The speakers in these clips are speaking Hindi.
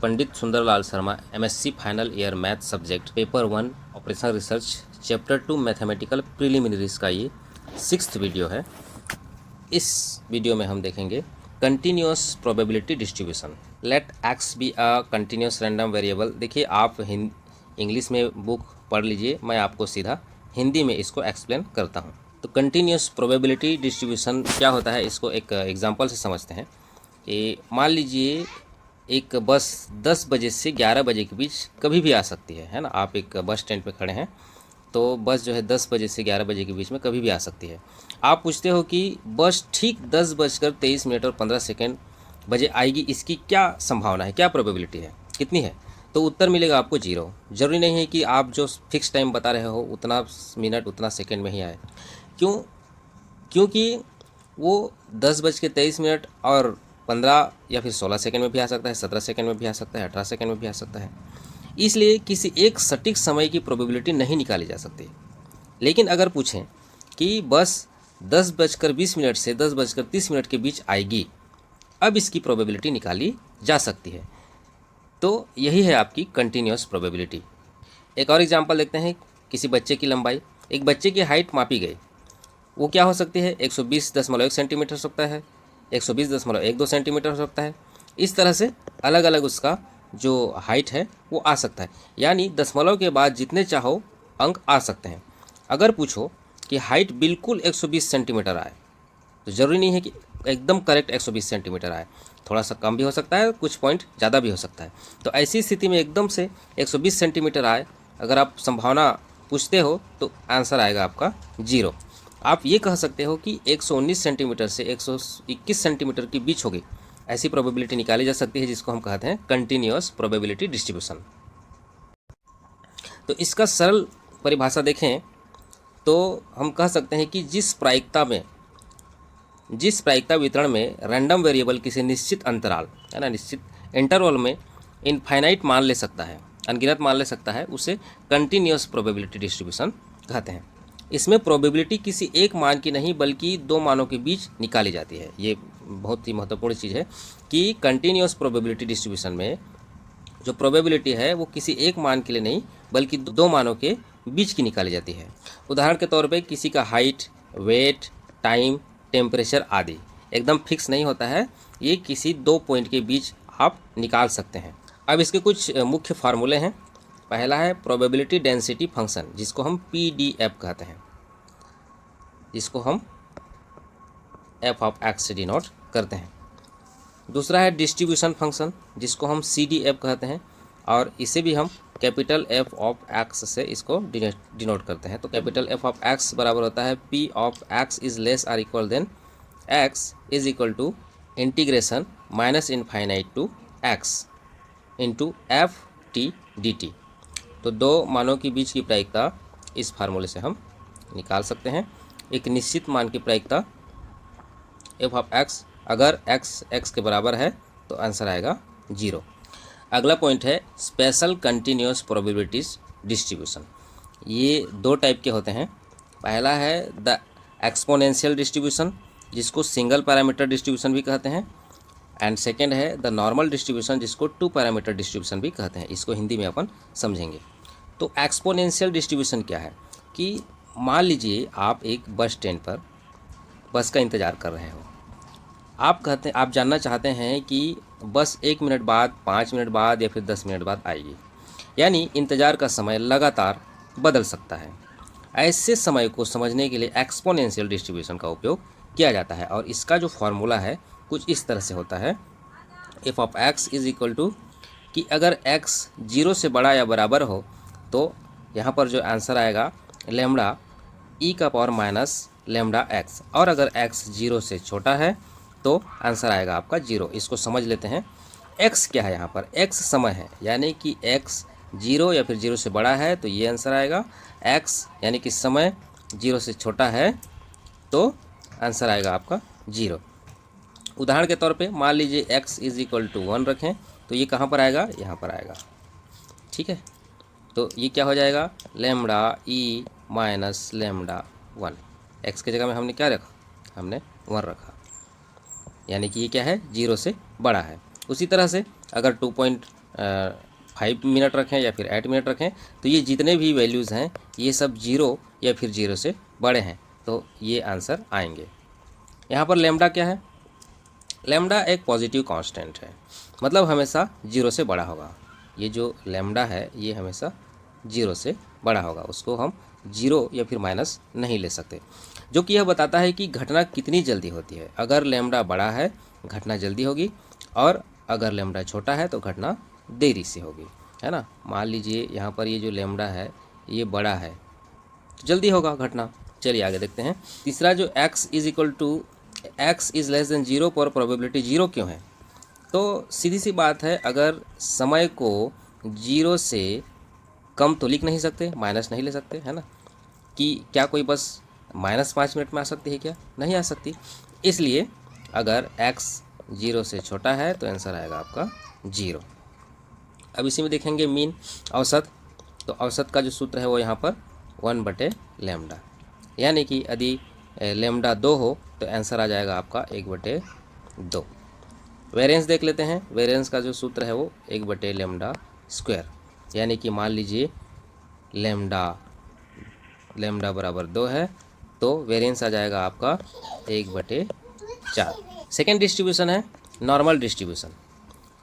पंडित Sundarlal Sharma MSc final year math subject paper 1 operational research chapter 2 mathematical preliminaries का ये 6th वीडियो है। इस वीडियो में हम देखेंगे continuous probability distribution. Let X be a continuous random variable. देखिए आप इंग्लिश में बुक पढ़ लीजिए, मैं आपको सीधा हिंदी में इसको एक्सप्लेन करता हूँ। तो कंटिन्यूअस प्रोबेबिलिटी डिस्ट्रीब्यूशन क्या होता है, इसको एक एग्जांपल से समझते हैं। कि मान लीजिए एक बस 10 बजे से 11 बजे के बीच कभी भी आ सकती है ना। आप एक बस स्टैंड पे खड़े हैं तो बस जो है 10 बजे से 11 बजे के बीच में कभी भी आ सकती है। आप पूछते हो कि बस ठीक 10:23 और 15 सेकेंड बजे आएगी, इसकी क्या संभावना है, क्या प्रोबेबिलिटी है, कितनी है? तो उत्तर मिलेगा आपको 0। ज़रूरी नहीं है कि आप जो फिक्स टाइम बता रहे हो उतना मिनट उतना सेकेंड में ही आए। क्यों? क्योंकि वो 10:23 और 15 या फिर 16 सेकेंड में भी आ सकता है, 17 सेकेंड में भी आ सकता है, 18 सेकेंड में भी आ सकता है। इसलिए किसी एक सटीक समय की प्रोबेबिलिटी नहीं निकाली जा सकती। लेकिन अगर पूछें कि बस 10:20 से 10:30 के बीच आएगी, अब इसकी प्रोबेबिलिटी निकाली जा सकती है। तो यही है आपकी कंटिन्यूअस प्रोबेबिलिटी। एक और एग्जांपल देखते हैं। किसी बच्चे की लंबाई, एक बच्चे की हाइट मापी गई, वो क्या हो सकती है? 120.1 सेंटीमीटर हो सकता है, 120.12 सेंटीमीटर हो सकता है। इस तरह से अलग अलग उसका जो हाइट है वो आ सकता है। यानी दशमलव के बाद जितने चाहो अंक आ सकते हैं। अगर पूछो कि हाइट बिल्कुल 120 सेंटीमीटर आए तो ज़रूरी नहीं है कि एकदम करेक्ट 120 सेंटीमीटर आए, थोड़ा सा कम भी हो सकता है, कुछ पॉइंट ज़्यादा भी हो सकता है। तो ऐसी स्थिति में एकदम से 120 सेंटीमीटर आए अगर आप संभावना पूछते हो तो आंसर आएगा आपका 0। आप ये कह सकते हो कि 119 सेंटीमीटर से 121 सेंटीमीटर के बीच होगी, ऐसी प्रोबेबिलिटी निकाली जा सकती है, जिसको हम कहते हैं कंटिन्यूअस प्रोबेबिलिटी डिस्ट्रीब्यूशन। तो इसका सरल परिभाषा देखें तो हम कह सकते हैं कि जिस प्रायिकता वितरण में रैंडम वेरिएबल किसी निश्चित अंतराल है ना, निश्चित इंटरवल में इनफाइनाइट मान ले सकता है, अनगिनत मान ले सकता है, उसे कंटिन्यूअस प्रोबेबिलिटी डिस्ट्रीब्यूशन कहते हैं। इसमें प्रोबेबिलिटी किसी एक मान की नहीं बल्कि दो मानों के बीच निकाली जाती है। ये बहुत ही महत्वपूर्ण चीज़ है कि कंटिन्यूअस प्रोबेबिलिटी डिस्ट्रीब्यूशन में जो प्रोबेबिलिटी है वो किसी एक मान के लिए नहीं बल्कि दो मानों के बीच की निकाली जाती है। उदाहरण के तौर पे किसी का हाइट, वेट, टाइम, टेम्परेचर आदि एकदम फिक्स नहीं होता है, ये किसी दो पॉइंट के बीच आप निकाल सकते हैं। अब इसके कुछ मुख्य फार्मूले हैं। पहला है प्रोबेबिलिटी डेंसिटी फंक्शन, जिसको हम PDF कहते हैं, जिसको हम f(x) से डिनोट करते हैं। दूसरा है डिस्ट्रीब्यूशन फंक्शन, जिसको हम CDF कहते हैं, और इसे भी हम कैपिटल F(x) से इसको डिनोट करते हैं। तो कैपिटल F(x) बराबर होता है P(x) is less or equal than x is equal to integration -infinite to x into FT dt। तो दो मानों के बीच की प्रायिकता इस फार्मूले से हम निकाल सकते हैं। एक निश्चित मान की प्रायिकता f(x) अगर x के बराबर है तो आंसर आएगा 0। अगला पॉइंट है स्पेशल कंटिन्यूअस प्रोबेबिलिटीज डिस्ट्रीब्यूशन। ये दो टाइप के होते हैं। पहला है द एक्सपोनेंशियल डिस्ट्रीब्यूशन, जिसको सिंगल पैरामीटर डिस्ट्रीब्यूशन भी कहते हैं, एंड सेकेंड है द नॉर्मल डिस्ट्रीब्यूशन, जिसको 2 पैरामीटर डिस्ट्रीब्यूशन भी कहते हैं। इसको हिंदी में अपन समझेंगे। तो एक्सपोनेंशियल डिस्ट्रीब्यूशन क्या है कि मान लीजिए आप एक बस स्टैंड पर बस का इंतज़ार कर रहे हो। आप जानना चाहते हैं कि बस 1 मिनट बाद, 5 मिनट बाद या फिर 10 मिनट बाद आएगी, यानी इंतज़ार का समय लगातार बदल सकता है। ऐसे समय को समझने के लिए एक्सपोनेंशियल डिस्ट्रीब्यूशन का उपयोग किया जाता है, और इसका जो फार्मूला है कुछ इस तरह से होता है। f(x) इज इक्वल टू कि अगर x 0 से बड़ा या बराबर हो तो यहाँ पर जो आंसर आएगा लैम्बडा e⁻⁻x, और अगर x 0 से छोटा है तो आंसर आएगा आपका 0। इसको समझ लेते हैं। x क्या है? यहाँ पर x समय है, यानी कि x 0 या फिर 0 से बड़ा है तो ये आंसर आएगा। x यानी कि समय 0 से छोटा है तो आंसर आएगा आपका 0। उदाहरण के तौर पे मान लीजिए x इज इक्वल टू 1 रखें तो ये कहाँ पर आएगा? यहाँ पर आएगा। ठीक है, तो ये क्या हो जाएगा? Lambda e⁻λ1। x की जगह में हमने क्या रखा? हमने 1 रखा, यानी कि ये क्या है? 0 से बड़ा है। उसी तरह से अगर 5 मिनट रखें या फिर 8 मिनट रखें, तो ये जितने भी वैल्यूज़ हैं ये सब 0 या फिर 0 से बड़े हैं, तो ये आंसर आएंगे। यहाँ पर लैम्डा क्या है? लैम्डा एक पॉजिटिव कांस्टेंट है, मतलब हमेशा 0 से बड़ा होगा। ये जो लैम्डा है ये हमेशा 0 से बड़ा होगा, उसको हम 0 या फिर माइनस नहीं ले सकते, जो कि यह बताता है कि घटना कितनी जल्दी होती है। अगर लैम्डा बड़ा है घटना जल्दी होगी, और अगर लैम्डा छोटा है तो घटना देरी से होगी, है ना। मान लीजिए यहाँ पर ये जो लैम्डा है ये बड़ा है तो जल्दी होगा घटना। चलिए आगे देखते हैं। तीसरा जो x इज़ लेस देन 0 पर प्रोबेबिलिटी 0 क्यों है? तो सीधी सी बात है, अगर समय को 0 से कम तो लिख नहीं सकते, माइनस नहीं ले सकते, है ना। कि क्या कोई बस -5 मिनट में आ सकती है क्या? नहीं आ सकती। इसलिए अगर x 0 से छोटा है तो आंसर आएगा आपका 0। अब इसी में देखेंगे मीन, औसत। तो औसत का जो सूत्र है वो यहाँ पर 1/λ, यानी कि यदि लैम्डा 2 हो तो आंसर आ जाएगा आपका 1/2। वेरिएंस देख लेते हैं। वेरिएंस का जो सूत्र है वो 1/λ², यानी कि मान लीजिए लैम्डा बराबर 2 है तो वेरिएंस आ जाएगा आपका 1/4। सेकेंड डिस्ट्रीब्यूशन है नॉर्मल डिस्ट्रीब्यूशन।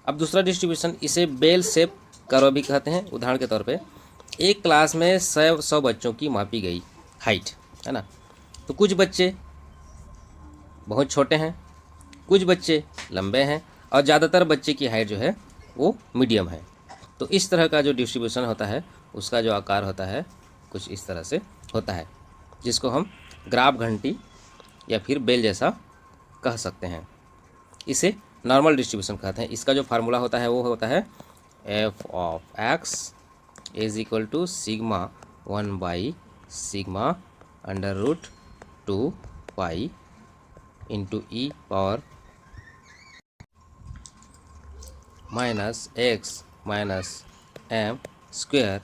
अब दूसरा डिस्ट्रीब्यूशन, इसे बेल शेप कर्व भी कहते हैं। उदाहरण के तौर पे एक क्लास में 100 बच्चों की मापी गई हाइट, है ना। तो कुछ बच्चे बहुत छोटे हैं, कुछ बच्चे लंबे हैं, और ज़्यादातर बच्चे की हाइट जो है वो मीडियम है। तो इस तरह का जो डिस्ट्रीब्यूशन होता है उसका जो आकार होता है कुछ इस तरह से होता है, जिसको हम ग्राफ घंटी या फिर बेल जैसा कह सकते हैं। इसे नॉर्मल डिस्ट्रीब्यूशन कहते हैं। इसका जो फार्मूला होता है वो होता है f(x) is equal to sigma 1/σ√2 pi into e power -x minus m square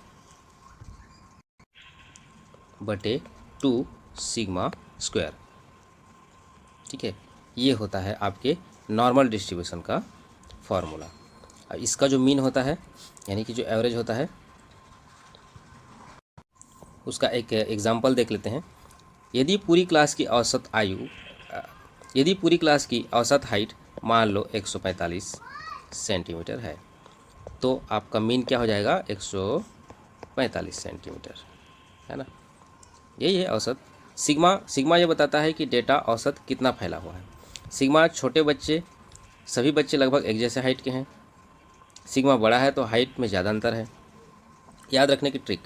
बटे 2 सिग्मा स्क्वायर। ठीक है, ये होता है आपके नॉर्मल डिस्ट्रीब्यूशन का फॉर्मूला। अब इसका जो मीन होता है यानी कि जो एवरेज होता है उसका एक एग्जांपल देख लेते हैं। यदि पूरी क्लास की औसत हाइट मान लो 145 सेंटीमीटर है, तो आपका मीन क्या हो जाएगा? 145 सेंटीमीटर, है ना। यही है औसत। सिग्मा ये बताता है कि डेटा औसत कितना फैला हुआ है। सिग्मा छोटे बच्चे, सभी बच्चे लगभग एक जैसे हाइट के हैं। सिग्मा बड़ा है तो हाइट में ज़्यादा अंतर है। याद रखने की trick,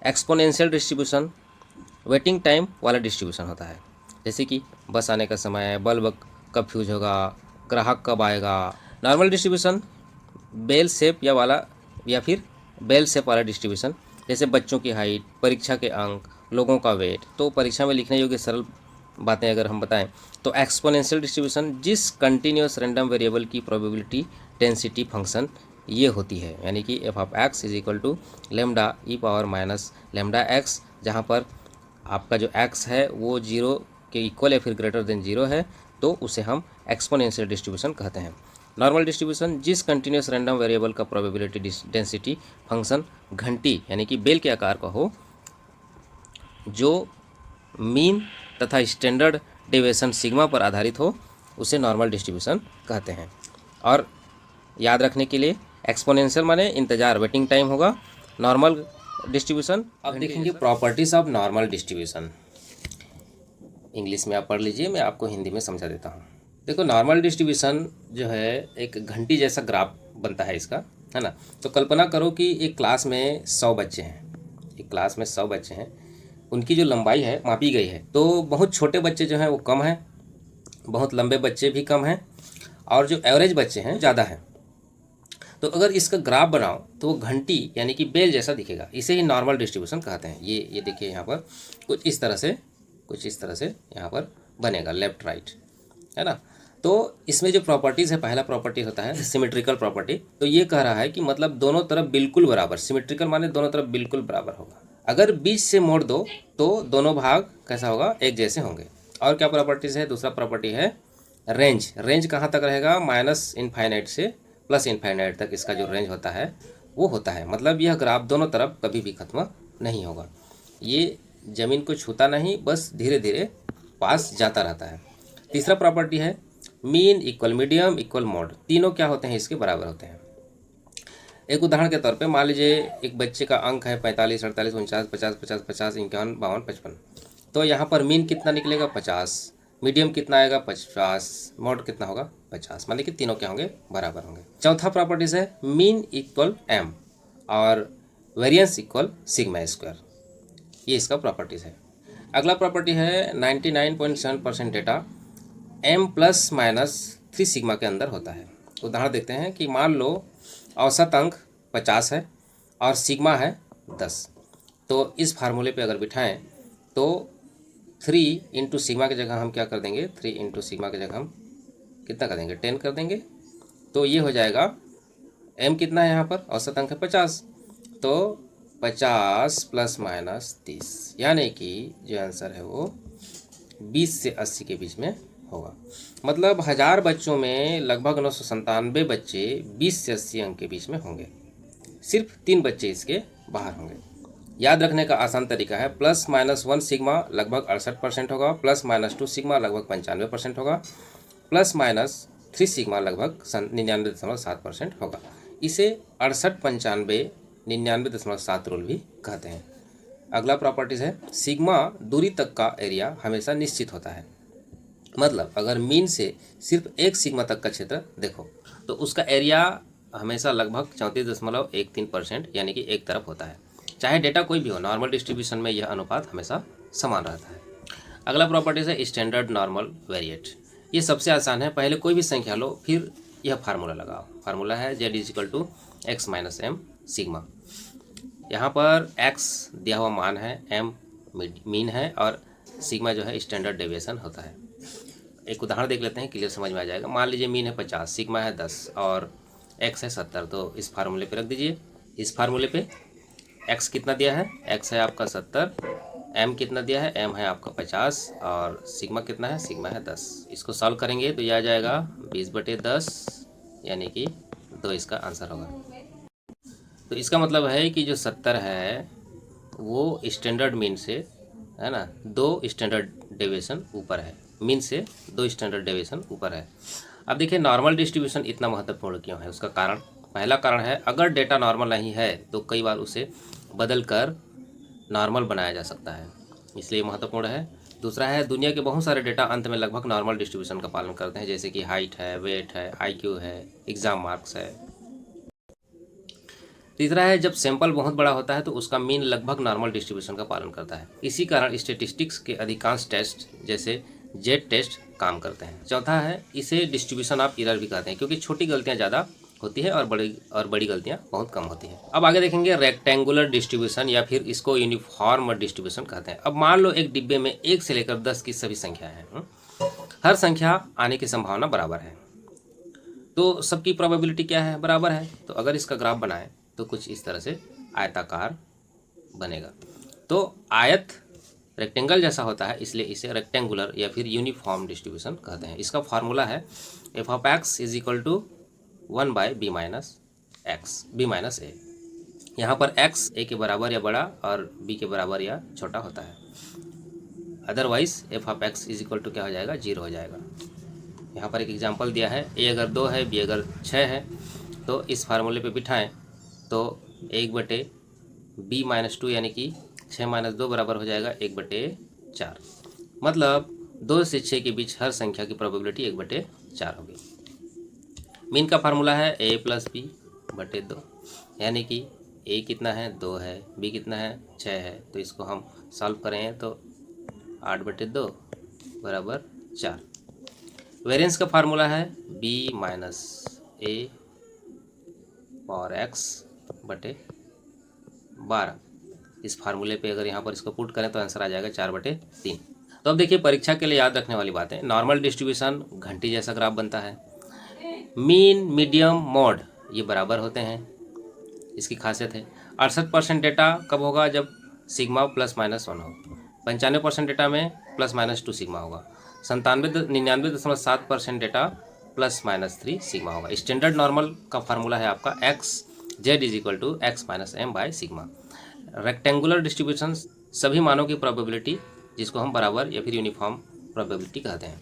exponential distribution waiting time वाला डिस्ट्रीब्यूशन होता है, जैसे कि बस आने का समय, बल्ब कब फ्यूज होगा, ग्राहक कब आएगा। नॉर्मल डिस्ट्रीब्यूशन बेल शेप या फिर बेल शेप वाला डिस्ट्रीब्यूशन, जैसे बच्चों की हाइट, परीक्षा के अंक, लोगों का वेट। तो परीक्षा में लिखने योग्य सरल बातें अगर हम बताएं तो एक्सपोनेंशियल डिस्ट्रीब्यूशन जिस कंटिन्यूस रैंडम वेरिएबल की प्रोबेबिलिटी डेंसिटी फंक्शन ये होती है, यानी कि f(x) is equal to lambda e power minus lambda x, जहाँ पर आपका जो x है वो 0 के इक्वल या फिर ग्रेटर देन 0 है, तो उसे हम एक्सपोनेंशियल डिस्ट्रीब्यूशन कहते हैं। नॉर्मल डिस्ट्रीब्यूशन जिस कंटिन्यूस रैंडम वेरिएबल का प्रोबेबिलिटी डेंसिटी फंक्शन घंटी यानी कि बेल के आकार का हो, जो मीन तथा स्टैंडर्ड डेविएशन सिग्मा पर आधारित हो, उसे नॉर्मल डिस्ट्रीब्यूशन कहते हैं। और याद रखने के लिए एक्सपोनेंशियल माने इंतज़ार, वेटिंग टाइम होगा। Normal distribution. अब देखेंगे properties of normal distribution. English में आप पढ़ लीजिए, मैं आपको हिंदी में समझा देता हूँ। देखो, नॉर्मल डिस्ट्रीब्यूशन जो है एक घंटी जैसा ग्राफ बनता है इसका, है ना। तो कल्पना करो कि एक क्लास में 100 बच्चे हैं, उनकी जो लंबाई है मापी गई है। तो बहुत छोटे बच्चे जो हैं वो कम हैं, बहुत लंबे बच्चे भी कम हैं, और जो एवरेज बच्चे हैं ज़्यादा हैं। तो अगर इसका ग्राफ बनाओ तो वो घंटी यानी कि बेल जैसा दिखेगा। इसे ही नॉर्मल डिस्ट्रीब्यूशन कहते हैं। ये देखिए यहाँ पर कुछ इस तरह से यहाँ पर बनेगा, लेफ्ट राइट, है ना। तो इसमें जो प्रॉपर्टीज़ है, पहला प्रॉपर्टी होता है सिमेट्रिकल प्रॉपर्टी। तो ये कह रहा है कि मतलब दोनों तरफ बिल्कुल बराबर, सिमेट्रिकल माने दोनों तरफ बिल्कुल बराबर होगा। अगर बीच से मोड़ दो तो दोनों भाग कैसा होगा? एक जैसे होंगे। और क्या प्रॉपर्टीज़ है? दूसरा प्रॉपर्टी है रेंज। रेंज कहाँ तक रहेगा? -∞ से प्लस इन्फाइनाइट तक इसका जो रेंज होता है वो होता है। मतलब यह ग्राफ दोनों तरफ कभी भी खत्म नहीं होगा, ये ज़मीन को छूता नहीं, बस धीरे धीरे पास जाता रहता है। तीसरा प्रॉपर्टी है mean equal medium equal mod, तीनों क्या होते हैं, इसके बराबर होते हैं। एक उदाहरण के तौर पे मान लीजिए एक बच्चे का अंक है 45, 48, 49, 50, 50, 50, 51, 52, 55। तो यहाँ पर मीन कितना निकलेगा 50, मीडियम कितना आएगा 50, मॉड कितना होगा 50, मतलब कि तीनों क्या होंगे बराबर होंगे। चौथा प्रॉपर्टीज है मीन इक्वल एम और वेरिएंस इक्वल सिग्मा स्क्वायर, ये इसका प्रॉपर्टीज है। अगला प्रॉपर्टी है 99.7% data M plus minus 3 sigma के अंदर होता है। उदाहरण देखते हैं कि मान लो औसत अंक 50 है और सिग्मा है 10, तो इस फार्मूले पे अगर बिठाएं तो 3 इंटू सिग्मा की जगह हम क्या कर देंगे, 3 इंटू सिग्मा की जगह हम कितना कर देंगे 10 कर देंगे। तो ये हो जाएगा एम कितना है यहाँ पर, औसत अंक है 50, तो 50 प्लस माइनस 30, यानी कि जो आंसर है वो 20 से 80 के बीच में होगा। मतलब 1000 बच्चों में लगभग 997 बच्चे 20 से 80 अंक के बीच में होंगे, सिर्फ 3 बच्चे इसके बाहर होंगे। याद रखने का आसान तरीका है प्लस माइनस 1 सिग्मा लगभग 68% होगा, प्लस माइनस 2 सिग्मा लगभग 95% होगा, प्लस माइनस 3 सिग्मा लगभग 99.7% होगा। इसे 68, 95, 99.7 रूल भी कहते हैं। अगला प्रॉपर्टीज़ है सिग्मा दूरी तक का एरिया हमेशा निश्चित होता है। मतलब अगर मीन से सिर्फ एक सिग्मा तक का क्षेत्र देखो तो उसका एरिया हमेशा लगभग 34.13% यानी कि एक तरफ होता है। चाहे डेटा कोई भी हो, नॉर्मल डिस्ट्रीब्यूशन में यह अनुपात हमेशा समान रहता है। अगला प्रॉपर्टीज है स्टैंडर्ड नॉर्मल वेरिएट, ये सबसे आसान है। पहले कोई भी संख्या लो फिर यह फार्मूला लगाओ। फार्मूला है z is equal to X minus M sigma. यहाँ पर x दिया हुआ मान है, m मीन है और सिग्मा जो है स्टैंडर्ड डेविएशन होता है। एक उदाहरण देख लेते हैं, क्लियर समझ में आ जाएगा। मान लीजिए मीन है 50, सिग्मा है 10 और x है 70, तो इस फार्मूले पे रख दीजिए। इस फार्मूले पे x कितना दिया है, x है आपका 70, m कितना दिया है, m है आपका 50 और सिग्मा कितना है, सिग्मा है 10। इसको सॉल्व करेंगे तो यह आ जाएगा 20/10 यानी कि 2 इसका आंसर होगा। तो इसका मतलब है कि जो 70 है वो स्टैंडर्ड मीन से है ना 2 स्टैंडर्ड डेविएशन ऊपर है, मीन से 2 स्टैंडर्ड डेविएशन ऊपर है। अब देखिए नॉर्मल डिस्ट्रीब्यूशन इतना महत्वपूर्ण क्यों है, उसका कारण, पहला कारण है अगर डेटा नॉर्मल नहीं है तो कई बार उसे बदल कर नॉर्मल बनाया जा सकता है, इसलिए महत्वपूर्ण है। दूसरा है दुनिया के बहुत सारे डेटा अंत में लगभग नॉर्मल डिस्ट्रीब्यूशन का पालन करते हैं, जैसे कि हाइट है, वेट है, IQ है, एग्ज़ाम मार्क्स है। तीसरा है जब सैंपल बहुत बड़ा होता है तो उसका मीन लगभग नॉर्मल डिस्ट्रीब्यूशन का पालन करता है। इसी कारण स्टैटिस्टिक्स के अधिकांश टेस्ट जैसे जेड टेस्ट काम करते हैं। चौथा है इसे डिस्ट्रीब्यूशन ऑफ एरर भी कहते हैं, क्योंकि छोटी गलतियां ज़्यादा होती है और बड़ी गलतियां बहुत कम होती हैं। अब आगे देखेंगे रेक्टेंगुलर डिस्ट्रीब्यूशन या फिर इसको यूनिफॉर्म डिस्ट्रीब्यूशन कहते हैं। अब मान लो एक डिब्बे में 1 से लेकर 10 की सभी संख्या हैं, हर संख्या आने की संभावना बराबर है, तो सबकी प्रोबेबिलिटी क्या है, बराबर है। तो अगर इसका ग्राफ बनाएं तो कुछ इस तरह से आयताकार बनेगा। तो आयत रेक्टेंगल जैसा होता है, इसलिए इसे रेक्टेंगुलर या फिर यूनिफॉर्म डिस्ट्रीब्यूशन कहते हैं। इसका फार्मूला है f of x is equal to 1/b minus x b minus a. यहाँ पर x a के बराबर या बड़ा और b के बराबर या छोटा होता है, otherwise f of x is equal to क्या हो जाएगा, 0 हो जाएगा। यहाँ पर एक एग्जांपल दिया है, a अगर 2 है, b अगर 6 है, तो इस फार्मूले पे बिठाएं तो 1/b माइनस 2 यानी कि 6 माइनस 2 बराबर हो जाएगा 1/4। मतलब 2 से 6 के बीच हर संख्या की प्रोबेबिलिटी 1/4 होगी। मीन का फार्मूला है a प्लस b/2, यानी कि a कितना है 2 है, b कितना है 6 है, तो इसको हम सॉल्व करें तो 8/2 बराबर 4। वेरिएंस का फार्मूला है b माइनस a और x/12। इस फार्मूले पे अगर यहाँ पर इसको पुट करें तो आंसर आ जाएगा 4/3। तो अब देखिए परीक्षा के लिए याद रखने वाली बातें, नॉर्मल डिस्ट्रीब्यूशन घंटी जैसा ग्राफ बनता है, मीन मीडियम मॉड ये बराबर होते हैं, इसकी खासियत है। 68% डेटा कब होगा, जब सिग्मा ±1 हो। 95% डेटा में ±2 सिग्मा होगा। 99.7% डेटा प्लस माइनस 3 सिग्मा होगा। स्टैंडर्ड नॉर्मल का फार्मूला है आपका X Z is equal to X minus M by sigma. Rectangular distribution सभी मानों की प्रोबेबिलिटी जिसको हम बराबर या फिर यूनिफॉर्म प्रोबेबिलिटी कहते हैं।